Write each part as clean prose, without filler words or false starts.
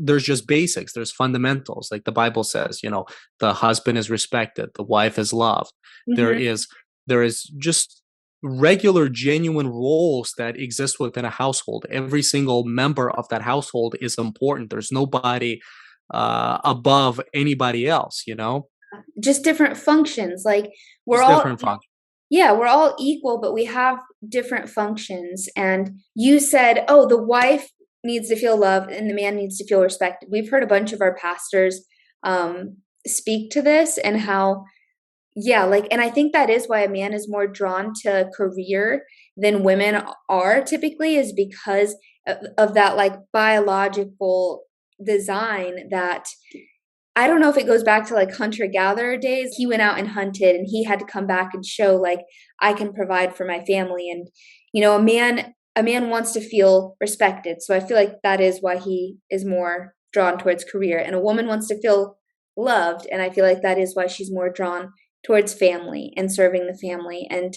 there's just basics, there's fundamentals. Like the Bible says, the husband is respected, the wife is loved. There Hmm. is there is just regular, genuine roles that exist within a household. Every single member of that household is important. There's nobody above anybody else. Just different functions. Like we're Just all, different functions. yeah, we're all equal, but we have different functions. And you said, oh, the wife needs to feel loved and the man needs to feel respected. We've heard a bunch of our pastors um, speak to this and how, yeah, like, and I think that is why a man is more drawn to career than women are typically, is because of that like biological design that I don't know if it goes back to like hunter gatherer days. He went out and hunted and he had to come back and show like I can provide for my family. And a man wants to feel respected. So I feel like that is why he is more drawn towards career. And a woman wants to feel loved, and I feel like that is why she's more drawn towards family and serving the family. And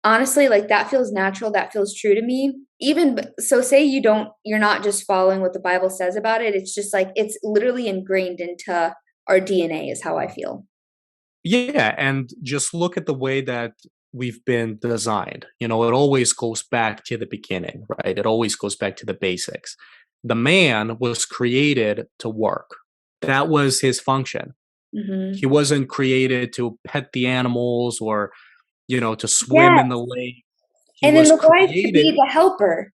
honestly, like that feels natural, that feels true to me. Even so, say you're not just following what the Bible says about it, it's just like it's literally ingrained into our DNA is how I feel. Yeah, and just look at the way that we've been designed. It always goes back to the beginning, right? It always goes back to the basics. The man was created to work. That was his function. He Hmm. wasn't created to pet the animals or, to swim in Yes. the lake. He And then was the wife to created, be the helper.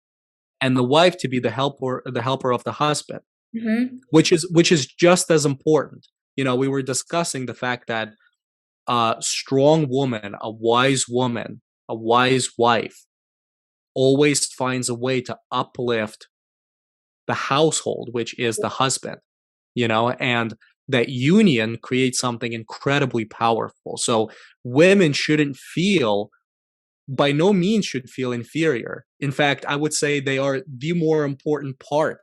and the wife to be the helper of the husband, Hmm. which is just as important. We were discussing the fact that a strong woman, a wise woman, a wise wife always finds a way to uplift the household, which is the husband, and that union creates something incredibly powerful. So women shouldn't feel, by no means should feel inferior. In fact, I would say they are the more important part,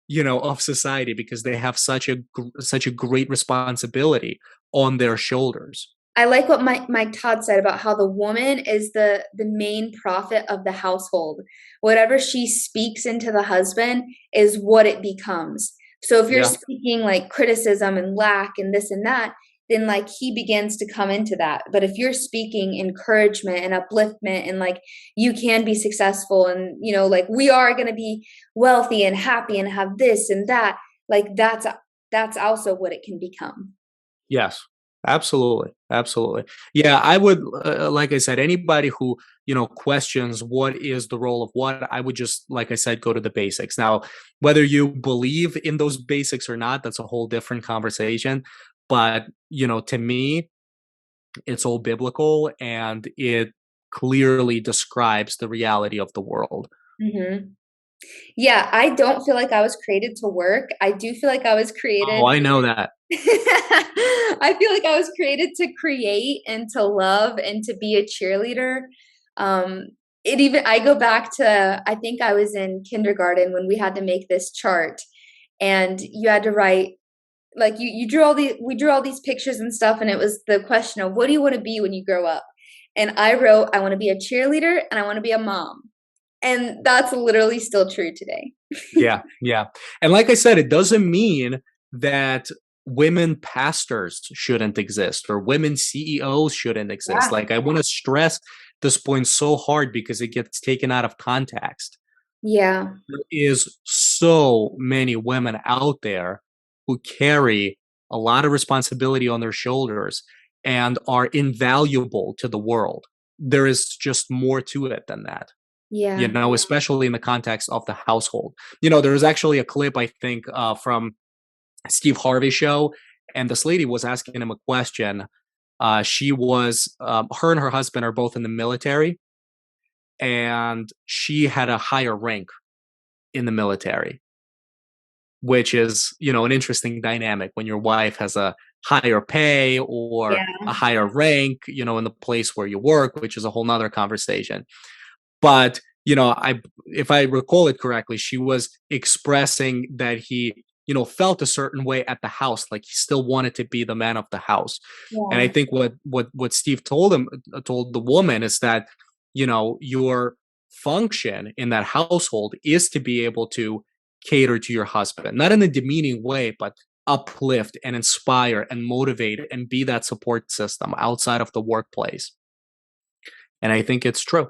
of society, because they have such a great responsibility on their shoulders. I like what Mike Todd said about how the woman is the main prophet of the household. Whatever she speaks into the husband is what it becomes. So if you're Yeah. speaking like criticism and lack and this and that, then like he begins to come into that. But if you're speaking encouragement and upliftment and like you can be successful and like we are going to be wealthy and happy and have this and that, like that's also what it can become. Yes, absolutely, absolutely. Yeah, I would, like I said, anybody who questions what is the role of what, I would just, like I said, go to the basics. Now, whether you believe in those basics or not, that's a whole different conversation. But to me, it's all biblical, and it clearly describes the reality of the world. Hmm. Yeah, I don't feel like I was created to work. I do feel like I was created. Oh, I know that. I feel like I was created to create and to love and to be a cheerleader. Um, I go back to, I think I was in kindergarten when we had to make this chart and you had to write, like you drew we drew all these pictures and stuff. And it was the question of what do you want to be when you grow up? And I wrote, I want to be a cheerleader and I want to be a mom. And that's literally still true today. Yeah, yeah. And like I said, it doesn't mean that women pastors shouldn't exist or women CEOs shouldn't exist. Yeah. Like, I want to stress this point so hard because it gets taken out of context. Yeah. There is so many women out there who carry a lot of responsibility on their shoulders and are invaluable to the world. There is just more to it than that, Yeah. especially in the context of the household. There's actually a clip, I think, from Steve Harvey show, and this lady was asking him a question. She was, her and her husband are both in the military, and she had a higher rank in the military, which is, an interesting dynamic when your wife has a higher pay or Yeah. a higher rank, in the place where you work, which is a whole nother conversation. But I if I recall it correctly, she was expressing that he felt a certain way at the house, like he still wanted to be the man of the house. And I Yeah. think what Steve told the woman is that your function in that household is to be able to cater to your husband, not in a demeaning way, but uplift and inspire and motivate and be that support system outside of the workplace. And I think it's true.